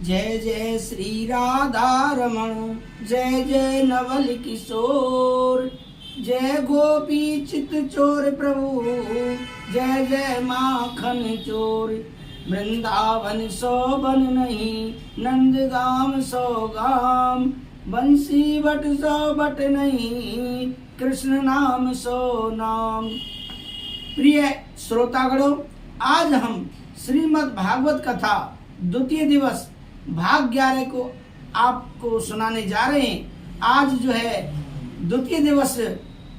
जय जय श्री राधा रमण, जय जय नवल किशोर, जय गोपी चित चोर प्रभु, जय जय माखन चोर। वृंदावन सो बन नहीं, नंदगाम सो गाम, बंसी बट सो बट नहीं, कृष्ण नाम सो नाम। प्रिय श्रोतागणों, आज हम श्रीमद् भागवत कथा द्वितीय दिवस भाग 11 को आपको सुनाने जा रहे हैं। आज जो है द्वितीय दिवस,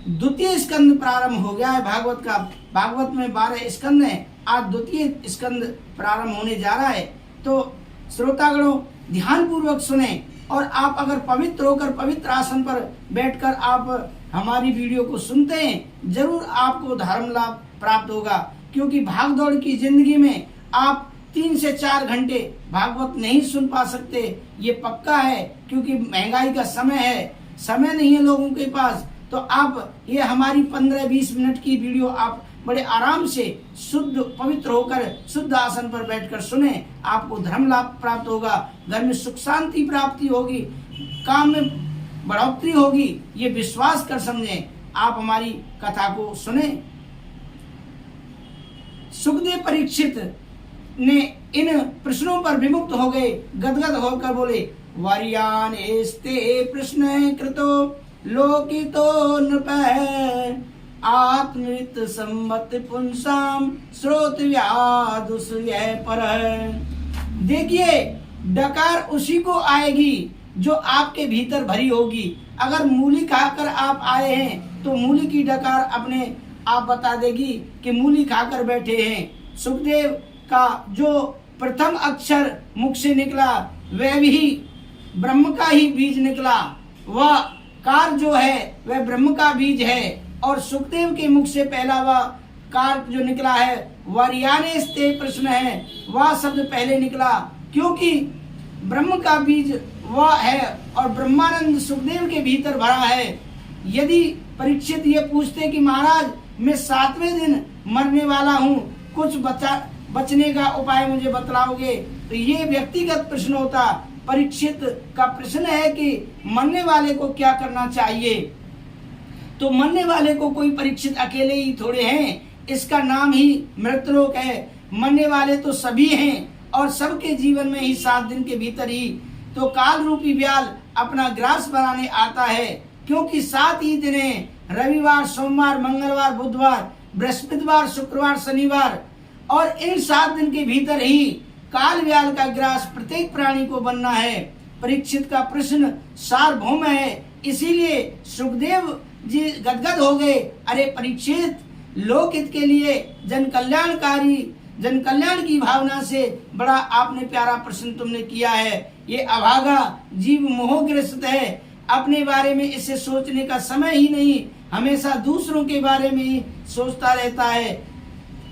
द्वितीय स्कंद प्रारंभ हो गया है भागवत का। भागवत में 12 स्कंद हैं, आज द्वितीय स्कंद प्रारंभ होने जा रहा है। तो श्रोतागणों ध्यान पूर्वक सुने, और आप अगर पवित्र होकर पवित्र आसन पर बैठकर आप हमारी वीडियो को सुनते हैं, जरूर आपको धर्म लाभ प्राप्त होगा। क्योंकि भागदौड़ की जिंदगी में आप 3 से 4 घंटे भागवत नहीं सुन पा सकते, ये पक्का है। क्योंकि महंगाई का समय है, समय नहीं है लोगों के पास। तो आप ये हमारी 15-20 मिनट की वीडियो आप बड़े आराम से शुद्ध पवित्र होकर शुद्ध आसन पर बैठकर सुने, आपको धर्म लाभ प्राप्त होगा, घर में सुख शांति प्राप्ति होगी, काम में बढ़ोतरी होगी। ये विश्वास कर समझें। आप हमारी कथा को सुने। सुखदेव परीक्षित ने इन प्रश्नों पर विमुक्त हो गए, गदगद होकर बोले, वर्यानेस्ते प्रश्न कृतो लोकितो नृपः, आत्मृत संवत पुंसाम श्रोत व्यादुसुय पर। देखिए, डकार उसी को आएगी जो आपके भीतर भरी होगी। अगर मूली खाकर आप आए हैं तो मूली की डकार अपने आप बता देगी कि मूली खाकर बैठे हैं। सुखदेव का जो प्रथम अक्षर मुख से निकला वह भी ब्रह्म का ही बीज निकला। वह कार जो है वह ब्रह्म का बीज है। और सुखदेव के मुख से पहला वह कार जो निकला है वर्यानेस्ते प्रश्न है, वह शब्द पहले निकला। क्योंकि ब्रह्म का बीज वह है और ब्रह्मानंद सुखदेव के भीतर भरा है। यदि परीक्षित ये पूछते कि महाराज मैं 7वें दिन मरने वाला हूँ, कुछ बचने का उपाय मुझे बतलाओगे, तो ये व्यक्तिगत प्रश्न होता। परीक्षित का प्रश्न है कि मरने वाले को क्या करना चाहिए। तो मरने वाले को कोई परीक्षित अकेले ही थोड़े हैं, इसका नाम ही मृतलोक है। मरने वाले तो सभी हैं और सबके जीवन में ही 7 दिन के भीतर ही तो काल रूपी व्याल अपना ग्रास बनाने आता है। क्योंकि 7 ही दिन हैं, रविवार, सोमवार, मंगलवार, बुधवार, बृहस्पतिवार, शुक्रवार, शनिवार, और इन 7 दिन के भीतर ही काल व्याल का ग्रास प्रत्येक प्राणी को बनना है। परीक्षित का प्रश्न सार्वभौम है, इसीलिए सुखदेव जी गदगद हो गए। अरे परीक्षित, लोकहित के लिए जन कल्याण की भावना से बड़ा आपने प्यारा प्रश्न तुमने किया है। ये अभागा जीव मोहग्रस्त है, अपने बारे में इसे सोचने का समय ही नहीं, हमेशा दूसरों के बारे में ही सोचता रहता है।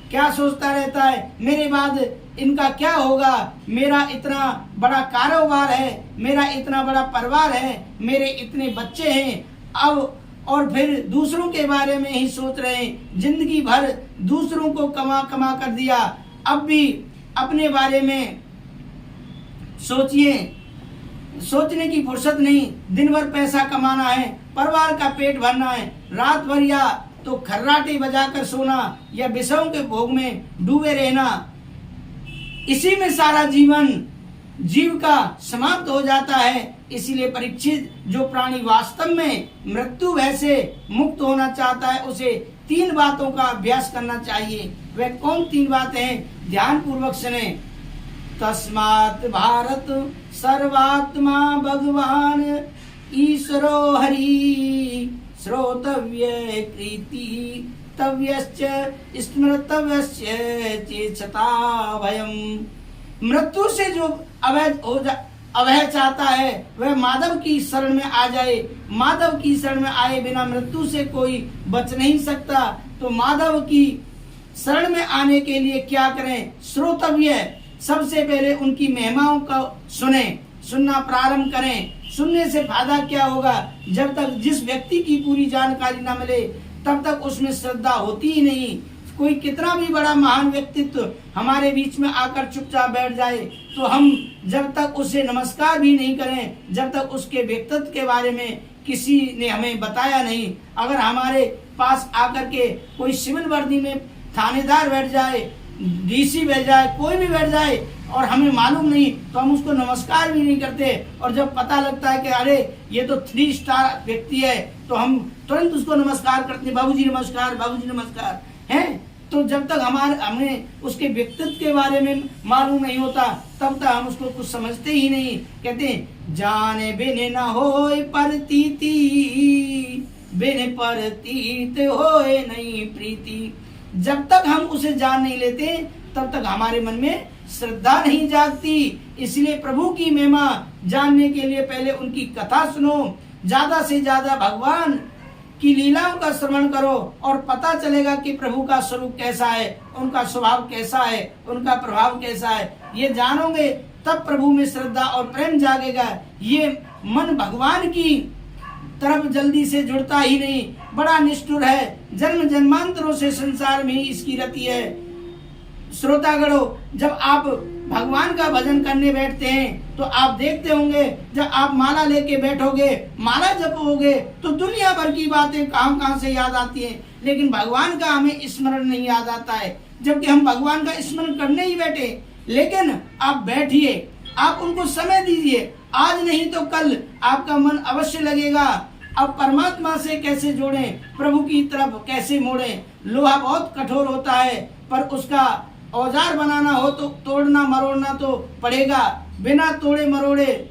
क्या सोचता रहता है? मेरे बाद इनका क्या होगा, मेरा इतना बड़ा कारोबार है, मेरा इतना बड़ा परिवार है, मेरे इतने बच्चे हैं, अब और फिर दूसरों के बारे में ही सोच रहे हैं। जिंदगी भर दूसरों को कमा कमा कर दिया, अब भी अपने बारे में सोचिए। सोचने की फुर्सत नहीं, दिन भर पैसा कमाना है, परिवार का पेट भरना है, रात भर या तो खर्राटे बजाकर सोना या विषयों के भोग में डूबे रहना, इसी में सारा जीवन जीव का समाप्त हो जाता है। इसीलिए परीक्षित, जो प्राणी वास्तव में मृत्यु भय से मुक्त होना चाहता है, उसे 3 बातों का अभ्यास करना चाहिए। वह कौन 3 बातें हैं? ध्यान पूर्वक सुने। तस्मात् भारत सर्वात्मा भगवान ईश्वरो हरि, श्रोतव्य कृति तव्यश्च स्मृतव्यश्च चेतता भयम्। मृत्यु से जो अभय चाहता है वह माधव की शरण में आ जाए। माधव की शरण में आए बिना मृत्यु से कोई बच नहीं सकता। तो माधव की शरण में आने के लिए क्या करें? श्रोतव्य, सबसे पहले उनकी महिमाओं का सुनना प्रारंभ करें। सुनने से फायदा क्या होगा? जब तक जिस व्यक्ति की पूरी जानकारी न मिले तब तक उसमें श्रद्धा होती ही नहीं। कोई कितना भी बड़ा महान व्यक्तित्व हमारे बीच में आकर चुपचाप बैठ जाए तो हम जब तक उसे नमस्कार भी नहीं करें, जब तक उसके व्यक्तित्व के बारे में किसी ने हमें बताया नहीं, अगर हमारे पास आकर के कोई सिविल वर्दी में थानेदार बैठ जाए, डीसी बैठ जाए, कोई भी बैठ जाए और हमें मालूम नहीं तो हम उसको नमस्कार भी नहीं करते, और जब पता लगता है कि अरे ये तो 3 स्टार व्यक्ति है तो हम तुरंत उसको नमस्कार करते हैं, बाबूजी नमस्कार, बाबूजी नमस्कार हैं। तो जब तक हमें उसके व्यक्तित्व के बारे में मालूम नहीं होता तब तक हम उसको कुछ समझते ही नहीं। कहते हैं जाने बिन न होए परतीति, बिन परतीत होए नहीं प्रीति। जब तक हम उसे जान नहीं लेते तब तक हमारे मन में श्रद्धा नहीं जागती। इसलिए प्रभु की महिमा जानने के लिए पहले उनकी कथा सुनो, ज्यादा से ज्यादा भगवान की लीलाओं का श्रवण करो और पता चलेगा कि प्रभु का स्वरूप कैसा है, उनका स्वभाव कैसा है, उनका प्रभाव कैसा है। ये जानोगे तब प्रभु में श्रद्धा और प्रेम जागेगा। ये मन भगवान की तरफ जल्दी से जुड़ता ही नहीं, बड़ा निष्ठुर है, जन्म जन्मांतरों से संसार में ही इसकी रति है। श्रोतागणों, जब आप भगवान का भजन करने बैठते हैं तो आप देखते होंगे जब आप माला लेके बैठोगे, माला जपोगे तो दुनिया भर की बातें कहां कहां से याद आती हैं, लेकिन भगवान का हमें स्मरण नहीं याद आता है। जबकि हम भगवान का स्मरण करने ही बैठे, लेकिन आप बैठिए, आप उनको समय दीजिए, आज नहीं तो कल आपका मन अवश्य लगेगा। अब परमात्मा से कैसे जोड़ें, प्रभु की तरफ कैसे मोड़ें। लोहा बहुत कठोर होता है पर उसका औजार बनाना हो तो तोड़ना मरोड़ना तो पड़ेगा, बिना तोड़े मरोड़े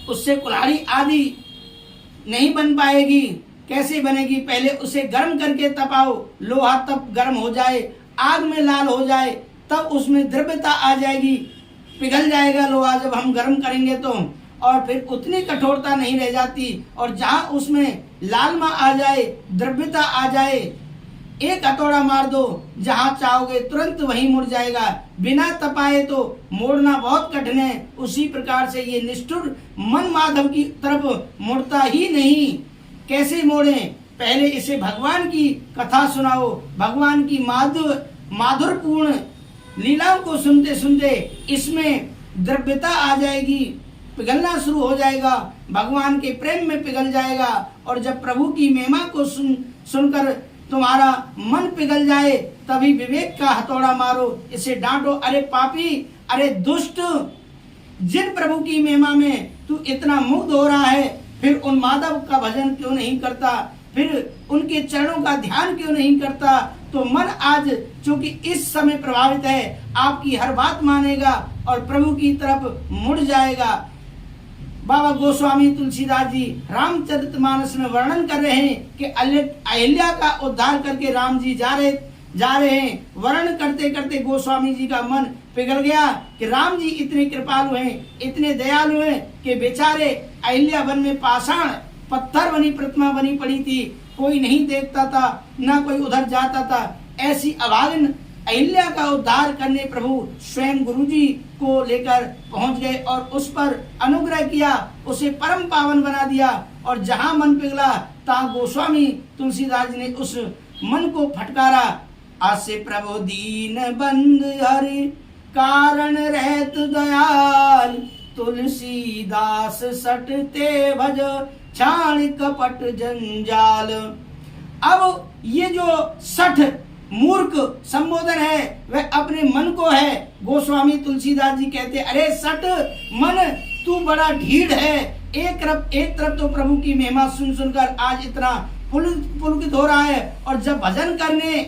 उससे कुल्हाड़ी आदि नहीं बन पाएगी। कैसे बनेगी, पहले उसे गर्म करके तपाओ, लोहा तब गर्म हो जाए, आग में लाल हो जाए, तब उसमें द्रव्यता आ जाएगी, पिघल जाएगा लोहा जब हम गर्म करेंगे तो, और फिर उतनी कठोरता नहीं रह जाती। और जहां उसमें लालमा आ जाए, द्रव्यता आ जाए, एक हथौड़ा मार दो, जहां चाहोगे तुरंत वहीं मुड़ जाएगा। बिना तपाए तो मोड़ना बहुत कठिन है। उसी प्रकार से ये निष्ठुर मन माधव की तरफ मुड़ता ही नहीं। कैसे मोड़े, पहले इसे भगवान की कथा सुनाओ, भगवान की माधुरपूर्ण लीलाओं को सुनते सुनते इसमें द्रव्यता आ जाएगी, पिघलना शुरू हो जाएगा, भगवान के प्रेम में पिघल जाएगा। और जब प्रभु की महिमा को सुनकर तुम्हारा मन पिघल जाए तभी विवेक का हथौड़ा मारो, इसे डांटो, अरे पापी, अरे दुष्ट, जिन प्रभु की महिमा में तू इतना मुग्ध हो रहा है फिर उन माधव का भजन क्यों नहीं करता, फिर उनके चरणों का ध्यान क्यों नहीं करता। तो मन आज चूंकि इस समय प्रभावित है, आपकी हर बात मानेगा और प्रभु की तरफ मुड़ जाएगा। बाबा गोस्वामी तुलसीदास जी रामचरितमानस में वर्णन कर रहे हैं कि अहिल्या का उद्धार करके राम जी जा रहे हैं। वर्णन करते करते गोस्वामी जी का मन पिघल गया कि राम जी इतने कृपालु हैं, इतने दयालु हैं कि बेचारे अहिल्या वन में पाषाण पत्थर बनी प्रतिमा बनी पड़ी थी, कोई नहीं देखता था, ना कोई उधर जाता था। ऐसी अभागिन अहिल्या का उद्धार करने प्रभु स्वयं गुरुजी को लेकर पहुंच गए और उस पर अनुग्रह किया, उसे परम पावन बना दिया। और जहां मन पिघला तहां गोस्वामी तुलसीदास जी ने उस मन को फटकारा। आसे प्रभु दीन बंद हरि कारण रहत दयाल, तुलसीदास सटते भज छाण कपट जंजाल। अब ये जो सठ मूर्ख संबोधन है वह अपने मन को है। गोस्वामी तुलसीदास जी कहते, अरे सट मन, तू बड़ा ढीठ है। एक तरफ तो प्रभु की महिमा सुन सुनकर आज इतना पुलकित हो रहा है, और जब भजन करने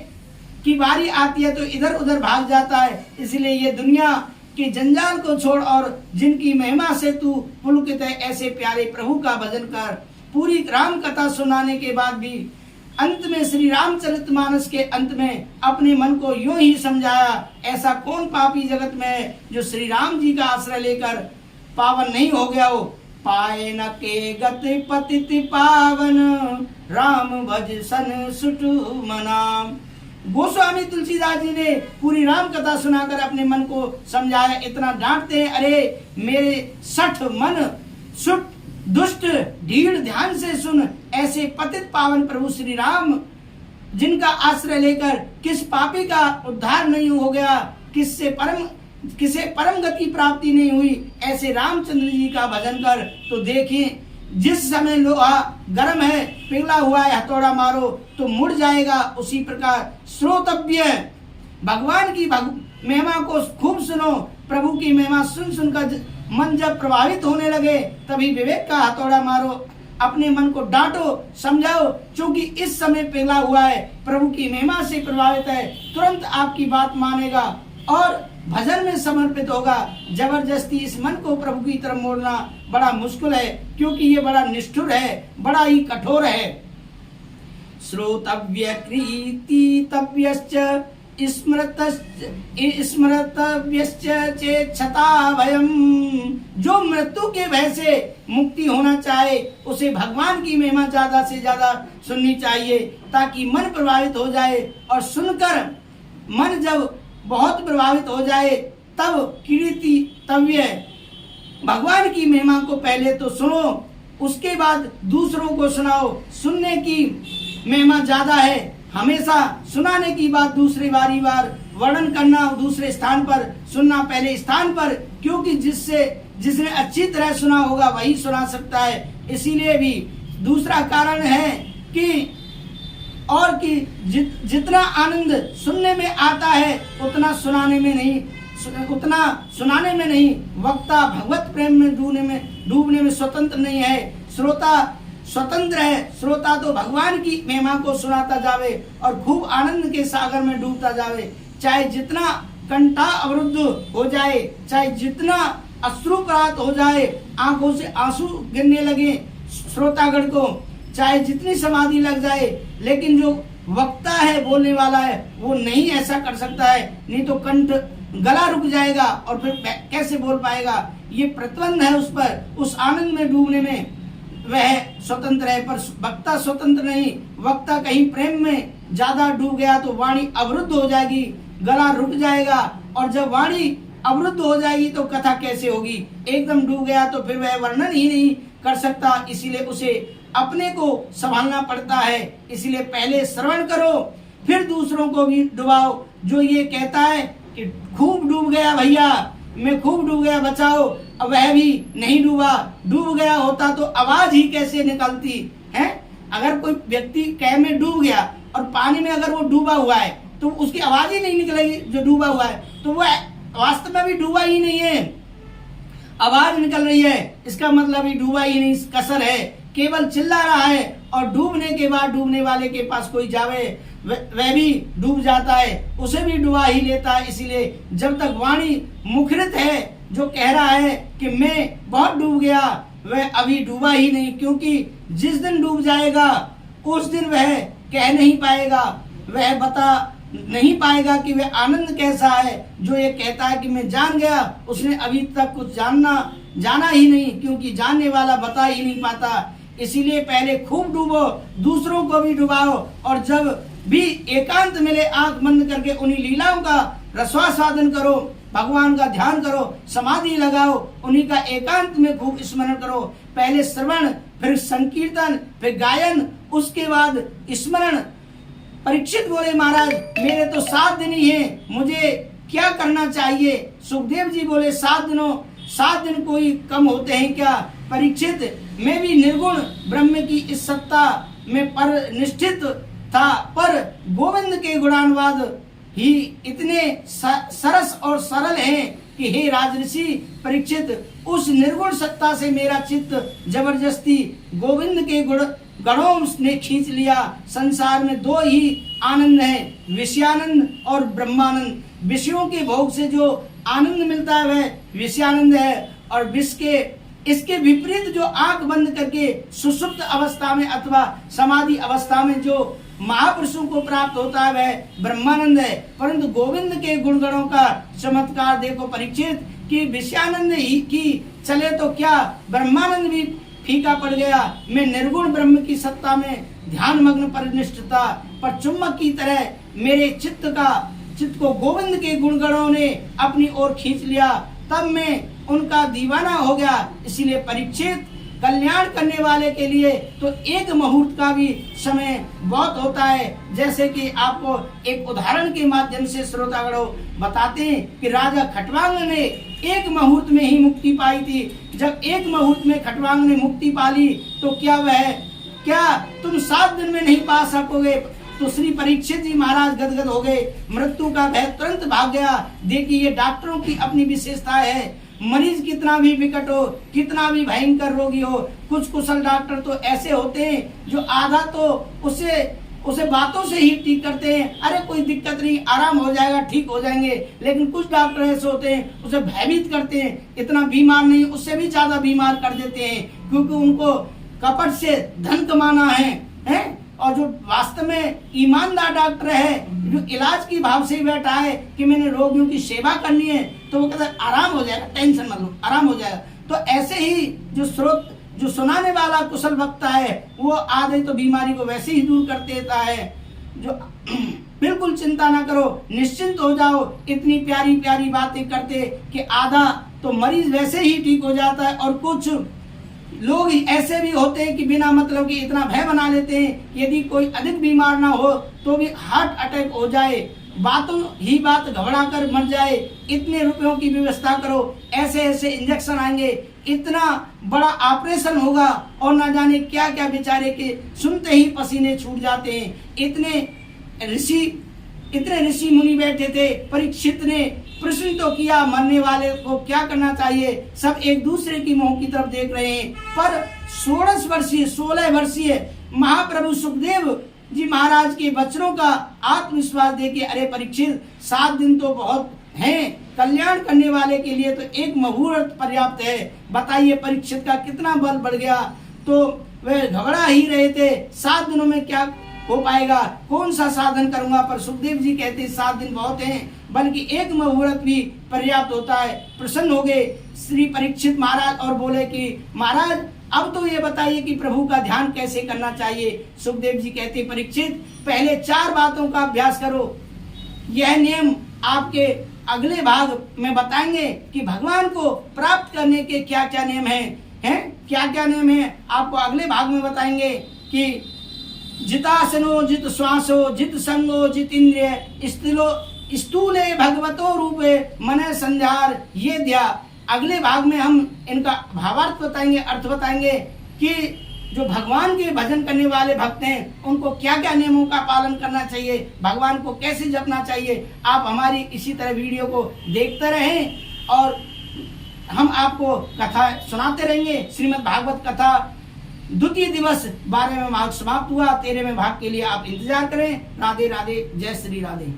की बारी आती है तो इधर उधर भाग जाता है। इसलिए ये दुनिया के जंजाल को छोड़ और जिनकी महिमा से तू पुलकित है, ऐसे प्यारे प्रभु का भजन कर। पूरी राम कथा सुनाने के बाद भी अंत में श्री रामचरितमानस के अंत में अपने मन को यूं ही समझाया, ऐसा कौन पापी जगत में है जो श्री राम जी का आश्रय लेकर पावन नहीं हो गया हो। पाए न के गति पतित पावन, राम भज सन सुटु मनाम। गोस्वामी तुलसीदास जी ने पूरी राम कथा सुनाकर अपने मन को समझाया। इतना डांटते हैं, अरे मेरे सठ मन सुट दुष्ट ढीढ़, ध्यान से सुन, ऐसे पतित पावन प्रभु श्री राम जिनका आश्रय लेकर किस पापी का उद्धार नहीं हो गया, किसे परम गति प्राप्ति नहीं हुई, ऐसे रामचंद्र जी का भजन कर। तो देखिए, जिस समय लोहा गर्म है, पिघला हुआ है, हथौड़ा मारो तो मुड़ जाएगा, उसी प्रकार श्रोतव्य, भगवान की महिमा को खूब सुनो। प्रभु की महिमा सुन सुनकर मन जब प्रभावित होने लगे, तभी विवेक का हथौड़ा मारो, अपने मन को डांटो, समझाओ, क्योंकि इस समय पिघला हुआ है, प्रभु की महिमा से प्रभावित है, तुरंत आपकी बात मानेगा और भजन में समर्पित होगा। जबरदस्ती इस मन को प्रभु की तरफ मोड़ना बड़ा मुश्किल है, क्योंकि ये बड़ा निष्ठुर है, बड़ा ही कठोर है। श्रोतव्य कृतितव्यश्च स्मृतव्यश्च चेच्छता भयम्। जो मृत्यु के भय से मुक्ति होना चाहे, उसे भगवान की महिमा ज्यादा से ज्यादा सुननी चाहिए, ताकि मन प्रभावित हो जाए। और सुनकर मन जब बहुत प्रभावित हो जाए, तब कीर्तितव्य, भगवान की महिमा को पहले तो सुनो, उसके बाद दूसरों को सुनाओ। सुनने की महिमा ज्यादा है, हमेशा सुनाने की बात दूसरी बारी बार वर्णन करना दूसरे स्थान पर, सुनना पहले स्थान पर, क्योंकि जिसने अच्छी तरह सुना होगा वही सुना सकता है। इसीलिए भी दूसरा कारण है कि जितना आनंद सुनने में आता है, उतना सुनाने में नहीं। वक्ता भगवत प्रेम में डूबने में स्वतंत्र नहीं है। श्रोता स्वतंत्र है। श्रोता तो भगवान की महिमा को सुनाता जावे और खूब आनंद के सागर में डूबता जावे। चाहे जितना कंठा अवरुद्ध हो जाए, चाहे जितना अश्रुपात हो जाए, आंखों से आंसू गिरने लगे श्रोतागण को, चाहे जितनी समाधि लग जाए, लेकिन जो वक्ता है, बोलने वाला है, वो नहीं ऐसा कर सकता है। नहीं तो कंठ गला रुक जाएगा और फिर कैसे बोल पाएगा। ये प्रतिबंध है उस पर, उस आनंद में डूबने में वह स्वतंत्र है, पर वक्ता स्वतंत्र नहीं। वक्ता कहीं प्रेम में ज्यादा डूब गया तो वाणी अवरुद्ध हो जाएगी, गला रुक जाएगा, और जब वाणी अवरुद्ध हो जाएगी तो कथा कैसे होगी। एकदम डूब गया तो फिर वह वर्णन ही नहीं कर सकता। इसीलिए उसे अपने को संभालना पड़ता है। इसलिए पहले श्रवण करो, फिर दूसरों को भी डुबाओ। जो ये कहता है कि खूब डूब गया भैया, मैं खूब डूब गया, बचाओ, अब वह भी नहीं डूब गया होता तो आवाज ही कैसे निकलती है। अगर कोई व्यक्ति कह में डूब गया और पानी में अगर वो डूबा हुआ है तो उसकी आवाज ही नहीं निकलेगी। जो डूबा हुआ है तो वह वास्तव में भी डूबा ही नहीं है, आवाज निकल रही है, इसका मतलब ही डूबा ही नहीं, कसर है, केवल चिल्ला रहा है। और डूबने के बाद डूबने वाले के पास कोई जावे, वह भी डूब जाता है, उसे भी डुबा ही लेता है। इसीलिए जब तक वाणी मुखरित है, जो कह रहा है कि मैं बहुत डूब गया, वह अभी डूबा ही नहीं, क्योंकि जिस दिन डूब जाएगा उस दिन वह कह नहीं पाएगा, वह बता नहीं पाएगा कि वह आनंद कैसा है। जो ये कहता है कि मैं जान गया, उसने अभी तक कुछ जाना ही नहीं, क्योंकि जानने वाला बता ही नहीं पाता। इसीलिए पहले खूब डूबो, दूसरों को भी डुबाओ, और जब भी एकांत मिले आंख बंद करके उन्हीं लीलाओं का रसवास्वादन करो, भगवान का ध्यान करो, समाधि लगाओ, उन्हीं का एकांत में खूब स्मरण करो। पहले श्रवण, फिर संकीर्तन, फिर गायन, उसके बाद स्मरण। परीक्षित बोले, महाराज मेरे तो 7 दिन ही है, मुझे क्या करना चाहिए। सुखदेव जी बोले 7 दिन कोई कम होते हैं क्या। परीक्षित, मैं भी निर्गुण ब्रह्म की इस सत्ता में पर निष्ठित था, पर गोविंद के गुणानुवाद ही इतने सरस और सरल हैं कि हे राजऋषि परीक्षित, उस निर्गुण सत्ता से मेरा चित्त जबरदस्ती गोविंद के गणों ने खींच लिया। संसार में 2 ही आनंद है, विषयानंद और ब्रह्मानंद। विषयों के भोग से जो आनंद मिलता है वह विषयानंद है, और इसके विपरीत जो आंख बंद करके सुषुप्त अवस्था में अथवा समाधि अवस्था में जो महापुरुषों को प्राप्त होता है वह ब्रह्मानंद है। परंतु गोविंद के गुणगणों का चमत्कार देखो परीक्षित, कि विषयानंद ही की चले तो क्या, ब्रह्मानंद भी फीका पड़ गया। मैं निर्गुण ब्रह्म की सत्ता में ध्यान मग्न परिनिष्ठ था, पर चुम्बक की तरह मेरे चित्त को गोविंद के गुणगणों ने अपनी ओर खींच लिया, तब मैं उनका दीवाना हो गया। इसीलिए परीक्षित, कल्याण करने वाले के लिए तो एक मुहूर्त का भी समय बहुत होता है। जैसे कि आपको एक उदाहरण के माध्यम से श्रोतागणों बताते हैं कि राजा खटवांग ने एक मुहूर्त में ही मुक्ति पाई थी। जब एक मुहूर्त में खटवांग ने मुक्ति पाली तो क्या तुम 7 दिन में नहीं पा सकोगे? तो श्री परीक्षित जी महाराज गदगद हो गए, मृत्यु का भय तुरंत भाग गया। देखिए ये डॉक्टरों की अपनी विशेषता है। मरीज कितना भी विकट हो, कितना भी भयंकर रोगी हो, कुछ कुशल डॉक्टर तो ऐसे होते हैं जो आधा तो उसे बातों से ही ठीक करते हैं, अरे कोई दिक्कत नहीं, आराम हो जाएगा, ठीक हो जाएंगे। लेकिन कुछ डॉक्टर ऐसे होते हैं उसे भयभीत करते हैं, इतना बीमार नहीं उससे भी ज्यादा बीमार कर देते हैं, क्योंकि उनको कपट से धन कमाना है। और जो वास्तव में ईमानदार डॉक्टर है, जो इलाज की भाव से ही बैठा है कि मैंने रोगियों की सेवा करनी है, तो वो कहता है आराम हो जाएगा, टेंशन मत लो, आराम हो जाएगा। तो ऐसे ही जो सुनाने वाला कुशल वक्ता है वो आधे तो बीमारी को वैसे ही दूर कर देता है। जो बिल्कुल चिंता ना करो, निश्चिंत हो जाओ, इतनी प्यारी प्यारी बातें करते कि आधा तो मरीज वैसे ही ठीक हो जाता है। और कुछ लोग ऐसे भी होते हैं कि बिना मतलब कि इतना भय बना लेते हैं, यदि कोई अधिक बीमार ना हो तो भी हार्ट अटैक हो जाए, बातों ही बात घबरा कर मर जाए, इतने रुपयों की व्यवस्था करो, ऐसे ऐसे इंजेक्शन आएंगे, इतना बड़ा ऑपरेशन होगा, और ना जाने क्या क्या बेचारे के सुनते ही पसीने छूट जाते हैं। इतने ऋषि मुनि बैठे थे। परीक्षित ने प्रश्न तो किया मरने वाले को क्या करना चाहिए, सब एक दूसरे की मुंह की तरफ देख रहे हैं। पर 16 वर्षीय महाप्रभु सुखदेव जी महाराज के वचनों का आत्मविश्वास देखिए, अरे परीक्षित 7 दिन तो बहुत हैं, कल्याण करने वाले के लिए तो एक मुहूर्त पर्याप्त है। बताइए परीक्षित का कितना बल बढ़ गया। तो वे घबरा ही रहे थे, 7 दिनों में क्या हो पाएगा, कौन सा साधन करूंगा। पर सुखदेव जी कहते 7 दिन बहुत हैं, बल्कि एक मुहूर्त भी पर्याप्त होता है। प्रसन्न हो गए श्री परीक्षित महाराज और बोले कि महाराज अब तो ये बताइए कि प्रभु का ध्यान कैसे करना चाहिए। सुखदेव जी कहते परीक्षित पहले 4 बातों का अभ्यास करो। यह नियम आपके अगले भाग में बताएंगे कि भगवान को प्राप्त करने के क्या क्या नियम हैं, क्या क्या नियम है आपको अगले भाग में बताएंगे कि जितासनो जित श्वासो जित संगो जित इंद्रिय स्थूले भगवतो रूपे मने संध्यार ये ध्या। अगले भाग में हम इनका भावार्थ बताएंगे, अर्थ बताएंगे कि जो भगवान के भजन करने वाले भक्त हैं उनको क्या क्या नियमों का पालन करना चाहिए, भगवान को कैसे जपना चाहिए। आप हमारी इसी तरह वीडियो को देखते रहें और हम आपको कथा सुनाते रहेंगे। श्रीमद् भागवत कथा द्वितीय दिवस 12वें भाग समाप्त हुआ, 13वें भाग के लिए आप इंतजार करें। राधे राधे, जय श्री राधे।